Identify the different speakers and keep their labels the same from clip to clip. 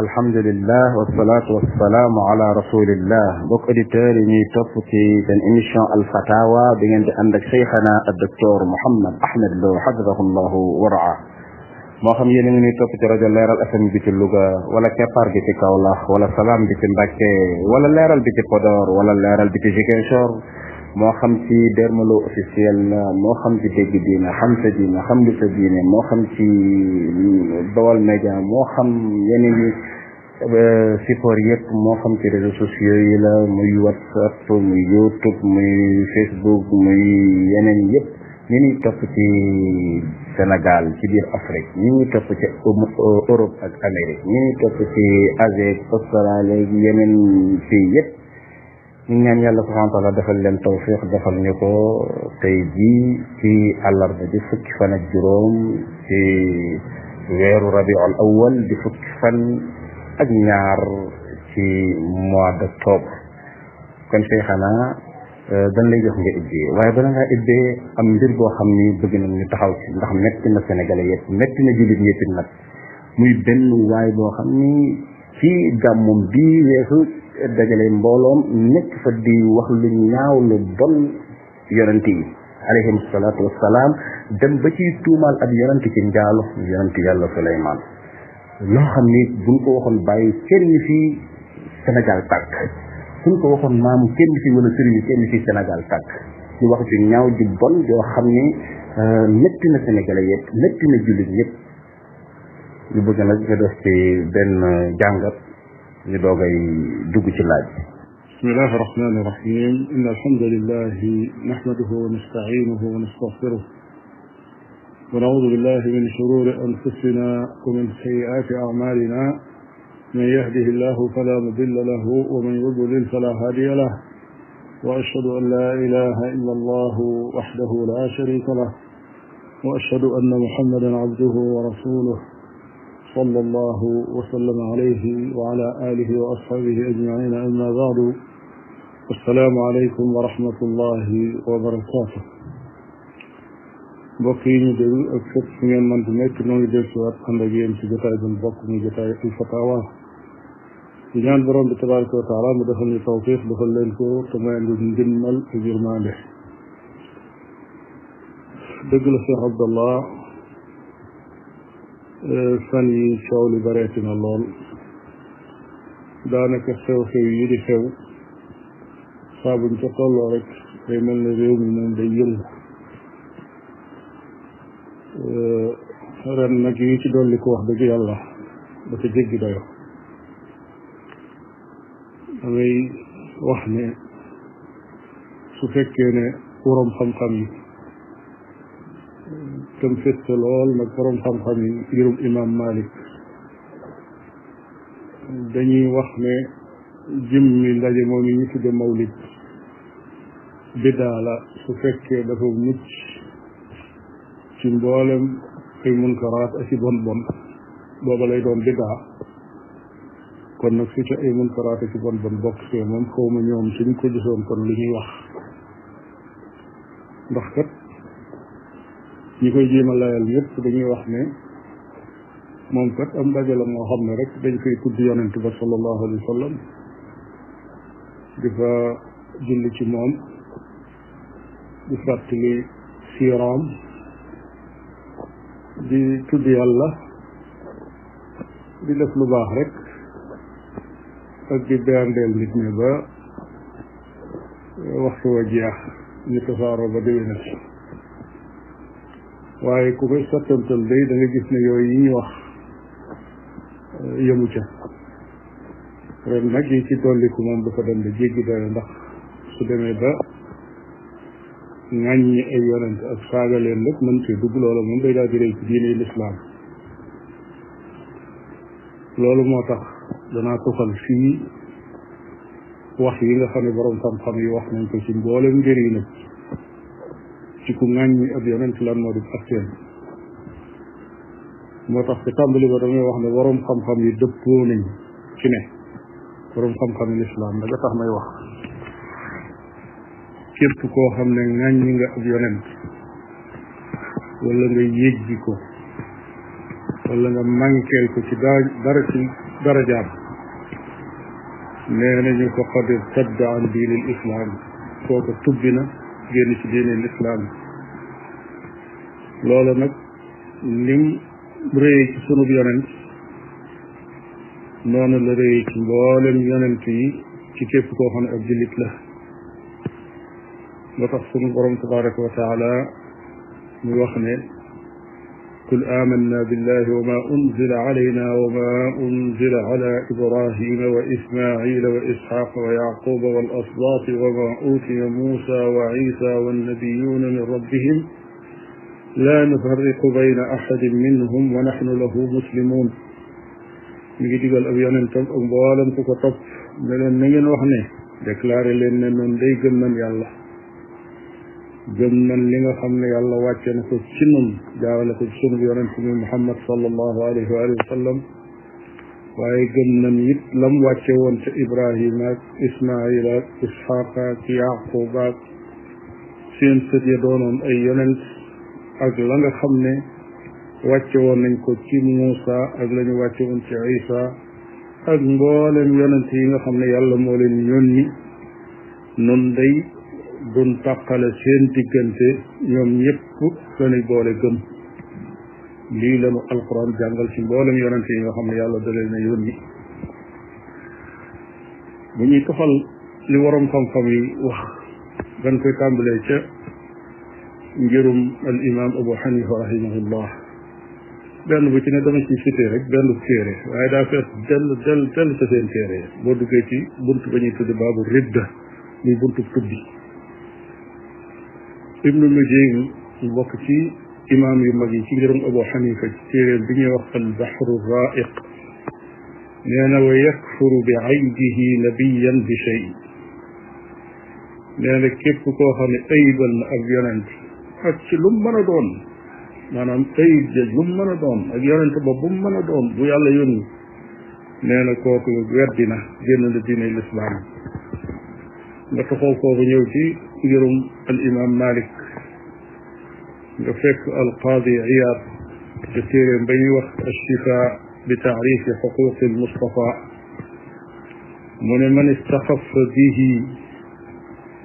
Speaker 1: alhamdulillah wasalaatu wasalaamu ala rasulillah bokk auditeurs yi ñuy topp ci seen émission al fatawa bi ngeen di ànd ak cheikhana ak docteur Mouhammad Ahmad Lo hafidahullahu waraa moo xam yéen a ngi ñuy topp ci rajo Leeral FM bi ci Louga wala Keppaar bi ci Kaolack wala Salaam bi ci Mbacké wala Leeral bi ci Podor wala Leeral bi ci Ziguinchor moo xam ci Dermalo officiel moo xam ci dégg diine xam sa diine xam li sa diine moo xam ci Baol Média moo xam yeneen yi support yëpp moo xam ci réseaux sociaux yi la muy WhatsApp muy YouTube muy Facebook muy yeneen yëpp ñu ngi topp ci Sénégal ci biir Afrique ñu ngi topp ci Europe ak Amérique ñu ngi topp ci Asie Australie yeneen fii yëpp ñu ñaan yàlla subhanahu wa taala defal leen tawfiq defal ñu ko tey jii ci àllarba di fukki fan ak juróom ci weeru rabiul awwal di fukki fan ak ñaar ci mois d'octobre kon Cheikhana dañ lay jox nga ibbee waaye bala ngaa ibbee am mbir boo xam ni bëgg nañ ñu taxaw ci ndax metti na Sénégalais yëpp metti na jullit yëpp nag muy benn waay boo xam ni ci gàmmum bii weesu dajale mbooloom nekk fa di wax lu ñaaw lu bon yonent yi alayhim salaatu wassalaam dem ba ci tuumaal ab yonent ci njaalu yonent yàlla Suleymaan loo xam ni buñ ko waxoon bàyyi kenn fii Sénégal tàkk suñ ko waxoon maam kenn fii wala sëriñ kenn fii Sénégal tàkk ci wax ju ñaaw ju bon yoo xam ni métti na Sénégalais yëpp métti na jullit yëpp ñu bëgg nag nga def ci benn jàngat ñu doogay dugg ci laaj.
Speaker 2: bismillahi rahmani rahim inna alhamdulillahi nahmaduhu wa nasta'inuhu wa nastaghfiruh wa na'udhu billahi min shururi anfusina wa min sayyiati a'malina man yahdihillahu fala mudilla lahu wa man yudlil fala hadiya lahu wa ashhadu an la ilaha illa allah wahdahu la sharika lahu wa ashhadu anna muhammadan abduhu wa rasuluhu صلى الله وسلم عليه وعلى آله وأصحابه أجمعين أما بعد السلام عليكم ورحمة الله وبركاته بقي ندل أكثر من من تمت نوي دلسوات خندقين في جتاي بالبق من جتاي الفتاوى جان برون بتبارك وتعالى مدخل التوفيق دخل لنكو تمام جنمل في جرمانه دقل الشيخ عبد الله fan yi coow li bareeti na lool daanaka xew-xew yi di xew saa buñ ca tolloo rek day mel ne réew mi moom day yëngu ren nag yi ci dolli ko wax dëgg yàlla dafa jéggi dayo damay wax ne su fekkee ne borom xam-xam yi tam fett lool nag borom xam-xam yi ngirum imam Malik dañuy wax ne jëmmi ndaje moom yi ñu tudde mawlid bidaa la su fekkee dafa mucc ci mboolem ay munkaraat ak ci bon bon booba lay doon bidaa kon nag su ca ay munkaraat ak ci bon bon bokk see moom xaw ma ñoom suñ ko gisoon kon lu ñuy wax ndax kat ñi koy jéema layal yëpp dañuy wax ne moom kat am ndaje la moo xam ne rek dañ koy tudd yonent ba sallallahu alayhi wa sallam di fa julli ci moom di fàttali siiraam di tudd yàlla di def lu baax rek ak di berndeel nit ñi ba waxtu wa jeex ñu tasaaroo ba déwénati waaye ku koy sottantal day da nga gis ne yooyu yi ñu wax yëmu ca ren nag yi ci dolliku moom dafa dem ba jéggi dayo ndax su demee ba ŋàññi ay yonent ak saaga leen lépp mën ci dugg loolu moom day daal di rëy ci diine lislaam loolu moo tax danaa tuxal fii wax yi nga xam ne borom xam-xam yi wax nañ ko ci mboolem ngir yi nag ci ku ŋàññi ab yonent lan moo di akteen moo tax ci tàmbali ba damay wax ne borom xam-xam yi dëppoo nañ ci ne borom xam-xam yi lislaam da nga tax may wax képp koo xam ne ŋàññi nga ab yonent wala nga yéggi ko wala nga manqueel ko ci dara ci darajaam nee nañu faqad irtadda an diini l islam kooku tubbi na génn ci diini l islam loolu nag lim rëy ci sunub yonent noonu la rëy ci mboolem yonent yi ci képp koo xam ne ab jullit la moo tax sunu borom tabaraka wa taala mu wax ne qul amanna billahi wa ma unzila alayna wa ma unzila ala ibrahima wa ismaila wa ishaqa wa yaquba wal asbati wa ma utiya musa wa isa wannabiyuna min rabbihim la nufarriqu bayna ahadin minhum wa nahnu lahu muslimun mi ngi digal ab yonentam ak mboolem ku ko topp ne leen na ngeen wax ne déclaré leen ne noonu day gëm nañ yàlla gëm nañ li nga xam ne yàlla wàcce na ko ci nun jaawale ko ci sunu yonent bi Muhammad sallallahu alayhi wa sallam waaye gëm nañ it lam wàcce woon ca Ibrahima ak Ismaila ak Isxaqa ak Yaquba ak seen sët ya doonoon ay yonent ak la nga xam ne wàcce woon nañ ko ci Muusa ak la ñu wàcce woon ci Isa ak mboolem yonent yi nga xam ne yàlla moo leen yónni nun day duñ tàqale seen diggante ñoom ñëpp lañuy boole gëm lii lañu alquran jàngal ci mboolem yonent yi nga xam ne yàlla da leen a yónni bu ñuy toxal li waroom xam-xam yi wax dañ koy tàmbalee ca ngirum al imam Abu Hanifa rahimahullah benn bu ci ne dama ci cité rek benn téere waaye daa fees dell ca seen téere boo duggee ci bunt ba ñuy tudde baabu ridda muy buntu tuddi ibnu Nujaym mu bokk ci imam yu mag yi ci ngirum Abu Hanifa ci téeréem bi ñuy wax al bahru raiq nee na wa yakfuru bi aydihi nabiyan bi shay nee na képp koo xam ne ayibal na ab yonent ak ci lu mu mën a doon maanaam ayib ja lu mu mën a doon ak yonent ba bu mu mën a doon bu yàlla yónni nee na kooku weddi na génn na diine lislaam nga taxaw foofu ñëw ci ngirum al imam Malik nga fekk al qaadi Iyaad te téeréem ba ñuy wax ash-Shifaa bi taarifi xuquqi al Mustafa mu ne man istaxaffa bihi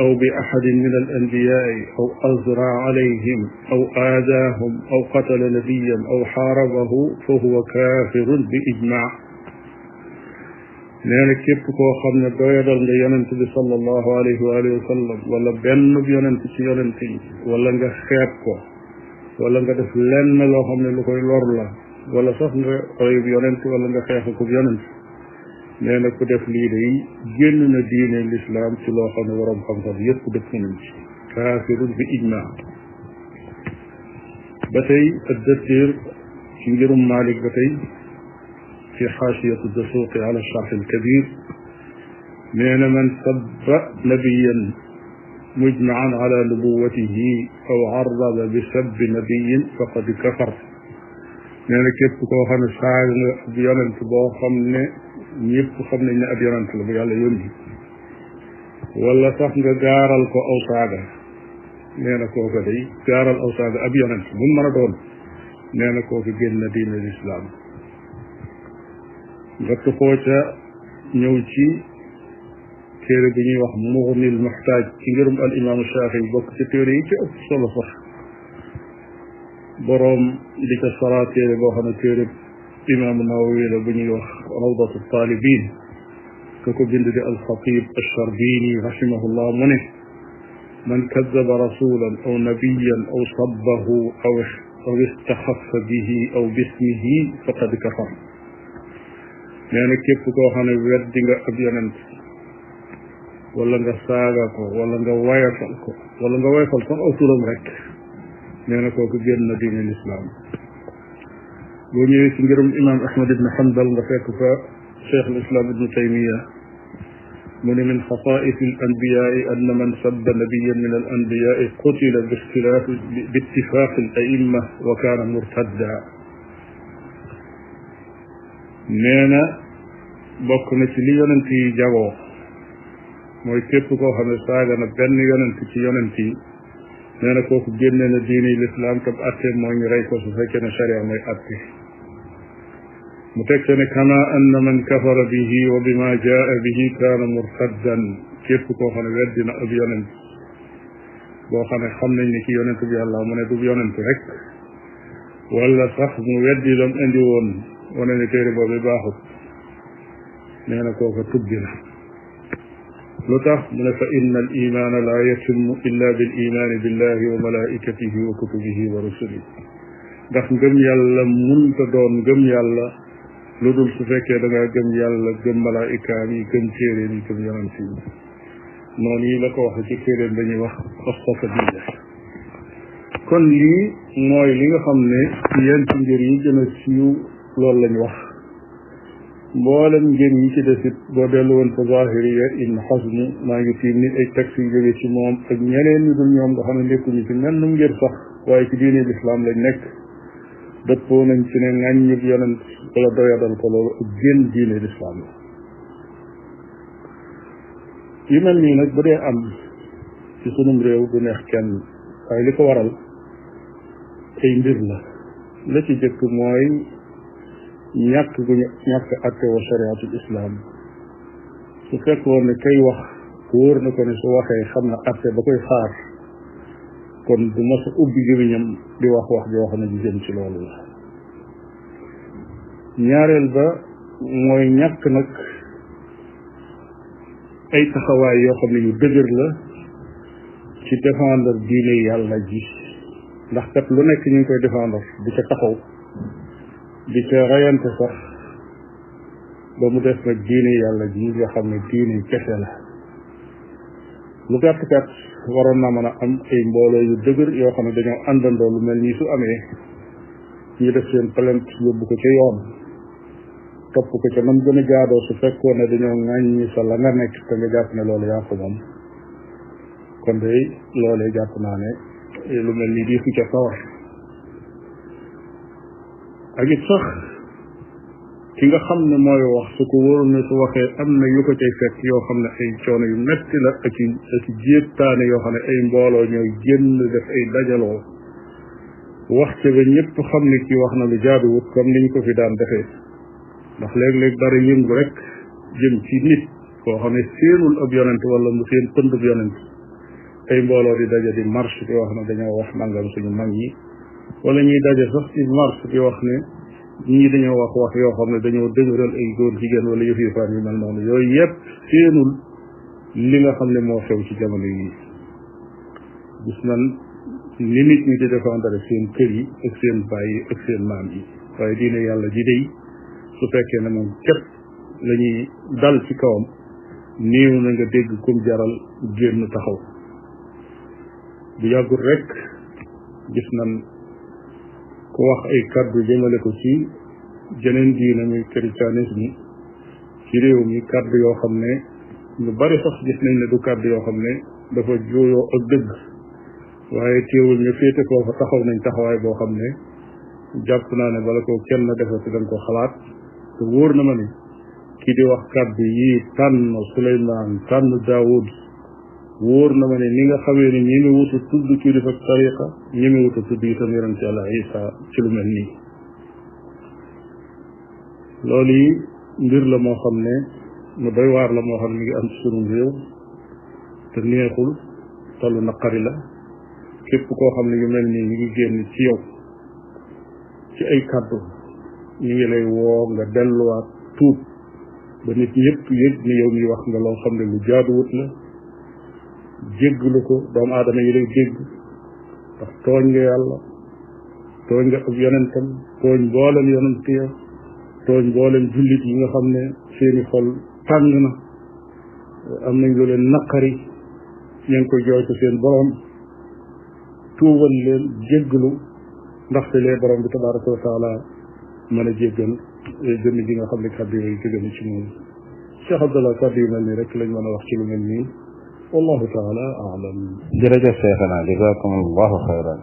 Speaker 2: aw bi ahadin min al anbiyaai aw azra alayhim aw aadaahum aw qatala nabiyan aw xaarabahu fa huwa kaafirun bi ijmaa nee na képp koo xam ne doyadal nga yonent bi sallallahu alayhi wa alihi wa sallam wala benn yonent ci yonent yi wala nga xeeb ko wala nga def lenn loo xam ne lu koy lor la wala sax nga oyub yonent wala nga xeex ko yonent nee na ku def lii day génn na diine lislaam ci loo xam ne waroom xam-xam yépp dëpp nañ ci kaafirun bi ijmaa ba tey ad-Dasiir ci ngirum Maalik ba tey في حاشية الدسوق على الشرح الكبير من من سب نبيا مجمعا على نبوته أو عرض بسب نبي فقد كفر من كيف كو خامن ساغ يونت بو خامن ñepp xam nañ ne ab yonent la bu yàlla yónni wala sax nga gaaral ko aw saaga nee na kooku day gaaral aw saaga ab yonent bu mën a doon nee na kooku génn na diine lislaam nga tuxoo ca ñëw ci téere bi ñuy wax Mughnil Muhtaaj ci ngirum al imaamu Shaafi'i bokk ci téere yi ci ëpp solo sax boroom di ca sara téere boo xam ne téere imaamu Nawawi la bu ñuy wax Rawdatu Taalibin ka ko bind di al-Xatiib ash-Sharbini rahimahullah mu ne man kaddaba rasulan aw nabiyan aw sabbahu aw istaxaffa bihi aw bismihi faqad kafar nee na képp koo xam ne weddi nga ab yonent wala nga saaga ko wala nga wayafal ko wala nga wayafal sax aw turam rek nee na kooku génn na diine lislaam boo ñëwee ci ngirum imam Ahmad ibn Hanbal nga fekk fa cheikh al-islam ibn Taymiya mu ne min xasaa'is al-anbiyaai anna man sabba nabiyyan min al-anbiyaai qutila bi ittifaaq al-a'imma wa kaana murtadda nee na bokk na ci li yonent yi jagoo mooy képp koo xam ne saaga na benn yonent ci yonent yi nee na kooku génne na diine lislaam te atte mooy ñu rey ko su fekkee ne sharia mooy atte mu teg ne kama anna man kafara bihi wa bima jaa bihi kaana murtaddan képp koo xam ne weddi na ab yonent boo xam ne xam nañ ne ki yonent bi yàlla mu ne du yonent rek wala sax mu weddi lam indi woon wane ne téere boobu baaxut nee na kooka tubbi na lu tax mu ne fa inna al imaana la yatimmu illa bil imaani billahi wa malaikatihi wa kutubihi wa rusulihi ndax ngëm yàlla munta doon ngëm yàlla lu dul su fekkee da ngaa gëm yàlla gëm malaikaam yi gëm téeréem yi gëm yonent yi noonu yi la ko waxe ci téeréem dañuy wax as-safadiyya kon lii mooy li nga xam ne yent ngir yi gën a siiw loolu lañ wax mboolem ngir yi ci desit boo dellu woon fa zahiriya ibn Hazm maa ngi tiim nit ay textes yu jóge ci moom ak ñeneen ñu dul ñoom nga xam ne nekkuñu ci menn ngir sax waaye ci diine lislaam lañ nekk dëppoo nañ ci ne ŋàññib yonent wala doyadal ko loolu ak génn diine lislaam la yu mel nii nag bu dee am ci sunum réew du neex kenn waaye li ko waral ay mbir la ci jëkk mooy ñàkk atte wa shariatul islam su fekkoon ne kay wax wóor na ko ne su waxee xam na atte ba koy xaar kon du mos a ubbi gémmiñam di wax joo xam ne di jëm ci loolu la ñaareel ba mooy ñàkk nag ay taxawaay yoo xam ne yu dëgër la ci défendre diine yàlla ji ndax kat lu nekk ñu ngi koy défendre di ca taxaw di ca rayante sax ba mu des nag diine yàlla ji nga xam ne diine kese la lu gàtt kat waroon naa mën a am ay mbooloo yu dëgër yoo xam ne dañoo àndandoo lu mel nii su amee ñu def seen plainte yóbbu ko ca yoon topp ko ca nam gën a jaadoo su fekkoon ne dañoo ŋàññi sa la nga nekk te nga jàpp ne loolu yaa ko moom kon day loolee jàpp naa ne lu mel ni di fu ca sawar ak it sax ki nga xam ne mooy wax su ko wóorul ne su waxee am na yu ko cay fekk yoo xam ne ay coono yu metti la ak i jéebtaane yoo xam ne ay mbooloo ñooy génn def ay dajaloo wax ca ba ñëpp xam ne kii wax na lu jaaduwut comme niñ ko fi daan defee ndax léeg-léeg dara yëngu rek jëm ci nit koo xam ne seenul ab yonent wala mu seen pënd ab yonent ay mbooloo di daje di marche di wax ne dañoo wax nangam suñu mag yi wala ñuy daje sax ci marche di wax ne ñii dañoo wax yoo xam ne dañoo dëgëral ay góor jigéen wala yëf yu faan yu mel noonu yooyu yëpp seenul li nga xam ne moo xew ci jamono yi gis nan li nit ñi di défendre seen kër yi ak seen baay yi ak seen maam yi waaye diine yàlla ji day su fekkee ne moom képp la ñuy dal ci kawam néew na nga dégg kum jaral génn taxaw bu yàggul rek gis nan ku wax ay kaddu jëmale ko ci jeneen diine muy christianisme ci réew mi kaddu yoo xam ne ñu bari sax gis nañ ne du kaddu yoo xam ne dafa jooyoo ak dëgg waaye teewul ñu féete foofa taxaw nañ taxawaay boo xam ne jàpp naa ne bala ko kenn defati dañ ko xalaat te wóor na ma ni kii di wax kaddu yi tànn Suleymaan tànn Daawud wóor na ma ne ni nga xamee ne ñi ngi wutu tudd kilifa tariqa ñi ngi wutu tudd itam yonent Yàlla Isa ci lu mel nii loolu yi mbir la moo xam ne mu doy waar la moo xam ne mi ngi am ci sunu réew te neexul te lu naqari la képp koo xam ne yu mel nii ñu ngi génn ci yow ci ay kaddu ñu ngi lay woo nga delluwaat tuub ba nit ñëpp yëg ni yow mi wax nga loo xam ne lu jaaduwut la jéggalu ko doomu aadama yi lay dégg ndax tooñ nga yàlla tooñ nga ab yonentam tooñ mboolem yonent ya tooñ mboolem jullit yi nga xam ne seeni xol tàng na am nañ lu leen naqari ñu ngi koy jooy ko seen borom tuubal leen jéggalu ndaxte lee borom bi tabaraka wa taala mën a jéggal jëmm ji nga xam ne kàddu yooyu jóge na ci moom Cheikh Abdallah kàddu yu mel nii rek lañ mën a wax ci lu mel nii wallahu taala aalam
Speaker 1: jërëjëf Cheikhana jazakum allahu xayran